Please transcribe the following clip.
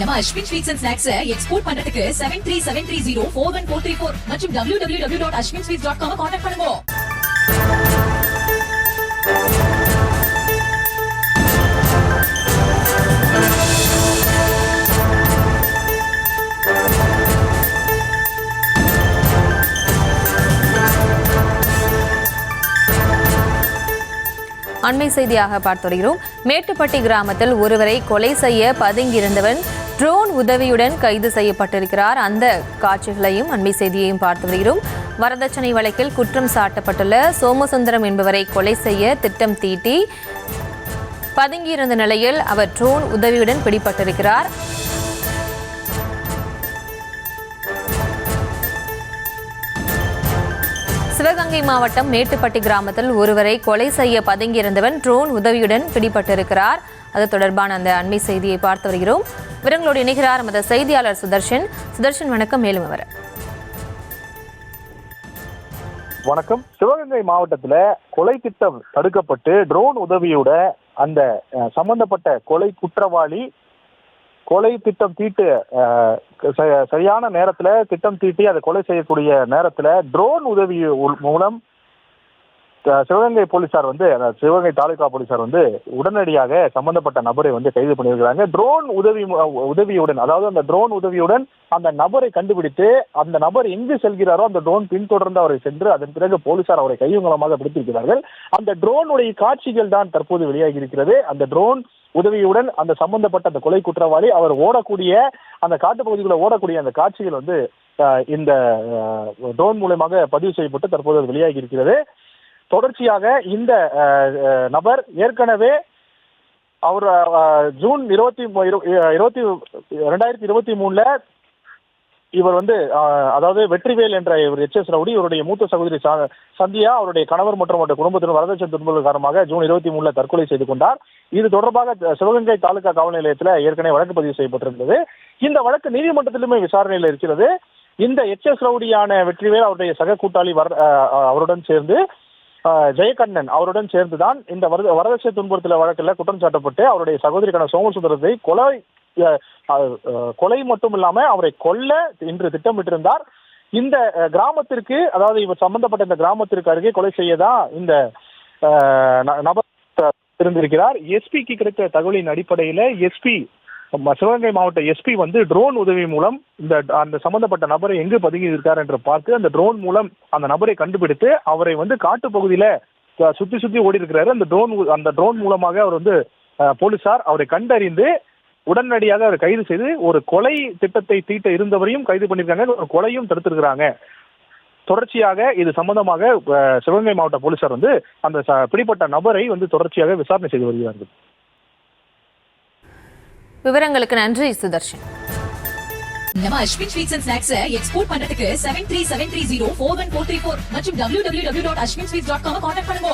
நம்ம Ashwin sweets and snacks export பண்றதுக்கு 7373041434 மற்றும் www.ashwinsweets.com கான்டாக்ட் பண்ணுங்க. அண்மை செய்தியாக பார்த்து வருகிறோம். மேட்டுப்பட்டி கிராமத்தில் ஒருவரை கொலை செய்ய பதுங்கியிருந்தவன் ட்ரோன் உதவியுடன் கைது செய்யப்பட்டிருக்கிறார். அந்த காட்சிகளையும் அண்மை செய்தியையும் பார்த்து வருகிறோம். வரதட்சணை வழக்கில் குற்றம் சாட்டப்பட்டுள்ள சோமசுந்தரம் என்பவரை கொலை செய்ய திட்டம் தீட்டி பதுங்கியிருந்த நிலையில் அவர் ட்ரோன் உதவியுடன் பிடிபட்டிருக்கிறார். சிவகங்கை மாவட்டம் மேட்டுப்பட்டி கிராமத்தில் ஒருவரை கொலை செய்ய பதுங்கியிருந்தவன் ட்ரோன் உதவியுடன் பிடிபட்டிருக்கிறார். அது தொடர்பான அந்த அண்மை செய்தியை பார்த்து வருகிறோம். விவரங்களோடு இணைகிறார் நமது செய்தியாளர் சுதர்ஷன். சுதர்ஷன், வணக்கம். மேலும் அவர் வணக்கம். சிவகங்கை மாவட்டத்துல கொலை திட்டம் தடுக்கப்பட்டு ட்ரோன் உதவியோட அந்த சம்பந்தப்பட்ட கொலை குற்றவாளி கொலை திட்டம் தீட்டு சரியான நேரத்துல திட்டம் தீட்டி அதை கொலை செய்யக்கூடிய நேரத்துல ட்ரோன் உதவி மூலம் சிவகங்கை போலீசார் சிவகங்கை தாலுகா போலீசார் உடனடியாக சம்பந்தப்பட்ட நபரை கைது பண்ணியிருக்கிறாங்க. ட்ரோன் உதவியுடன், அதாவது அந்த ட்ரோன் உதவியுடன் அந்த நபரை கண்டுபிடித்து அந்த நபர் எங்கு செல்கிறாரோ அந்த ட்ரோன் பின்தொடர்ந்து அவரை சென்று அதன் பிறகு போலீசார் அவரை கையுங்கலமாக பிடித்திருக்கிறார்கள். அந்த ட்ரோனுடைய காட்சிகள் தான் தற்போது வெளியாகி இருக்கிறது. அந்த ட்ரோன் உதவியுடன் அந்த சம்பந்தப்பட்ட அந்த கொலை குற்றவாளி அவர் ஓடக்கூடிய அந்த காட்டுப்பகுதிக்குள்ள ஓடக்கூடிய அந்த காட்சிகள் இந்த ட்ரோன் மூலமாக பதிவு செய்யப்பட்டு தற்போது வெளியாகி இருக்கிறது. தொடர்ச்சியாக இந்த நபர் ஏற்கனவே அவர் ஜூன் 2023 இவர் அதாவது வெற்றிவேல் என்ற இவர் எச்எஸ் ரவுடி இவருடைய மூத்த சகோதரி சந்தியா அவருடைய கணவர் மற்றும் அவருடைய குடும்பத்தினர் வரதட்சணை துன்புறுத்தல் காரணமாக ஜூன் 23 தற்கொலை செய்து கொண்டார். இது தொடர்பாக சிவகங்கை தாலுகா காவல் நிலையத்தில் ஏற்கனவே வழக்கு பதிவு செய்யப்பட்டிருந்தது. இந்த வழக்கு நீதிமன்றத்திலுமே விசாரணையில் இருக்கிறது. இந்த எச்எஸ் ரவுடியான வெற்றிவேல் அவருடைய சக கூட்டாளி அவருடன் சேர்ந்து ஜெயகண்ணன் அவருடன் சேர்ந்துதான் இந்த வரதட்சணை துன்புறுத்தல் வழக்கில் குற்றம் சாட்டப்பட்டு அவருடைய சகோதரிக்கான சோமசுந்தரத்தை கொலை மட்டும் இல்லாம அவரை கொல்ல இன்று திட்டமிட்டிருந்தார். இந்த கிராமத்திற்கு, அதாவது இவர் சம்பந்தப்பட்ட இந்த கிராமத்திற்கு அருகே கொலை செய்யதான் இந்த நபர் இருந்திருக்கிறார். எஸ்பிக்கு கிடைத்த தகவலின் அடிப்படையில சிவகங்கை மாவட்ட எஸ்பி ட்ரோன் உதவி மூலம் அந்த சம்பந்தப்பட்ட நபரை எங்கு பதுங்கி இருக்கார் என்று பார்த்து அந்த ட்ரோன் மூலம் அந்த நபரை கண்டுபிடித்து அவரை காட்டு பகுதியில சுத்தி ஓடி இருக்கிறாரு. அந்த ட்ரோன் மூலமாக அவர் போலீசார் அவரை கண்டறிந்து உடனடியாக அவரை கைது செய்து ஒரு கொலை திட்டத்தை தீட்ட இருந்தவரையும் கைது பண்ணியிருக்காங்க, ஒரு கொலையும் தடுத்திருக்கிறாங்க. தொடர்ச்சியாக இது சம்பந்தமாக சிவகங்கை மாவட்ட போலீசார் அந்த பிடிப்பட்ட நபரை தொடர்ச்சியாக விசாரணை செய்து வருகிறார்கள். விவரங்களுக்கு நன்றி சுதர்ஷன். நம்ம Ashwin sweets and snacks export பண்றதுக்கு 7373041434 மற்றும் www.ashwinsweets.com கான்டாக்ட் பண்ணுங்க.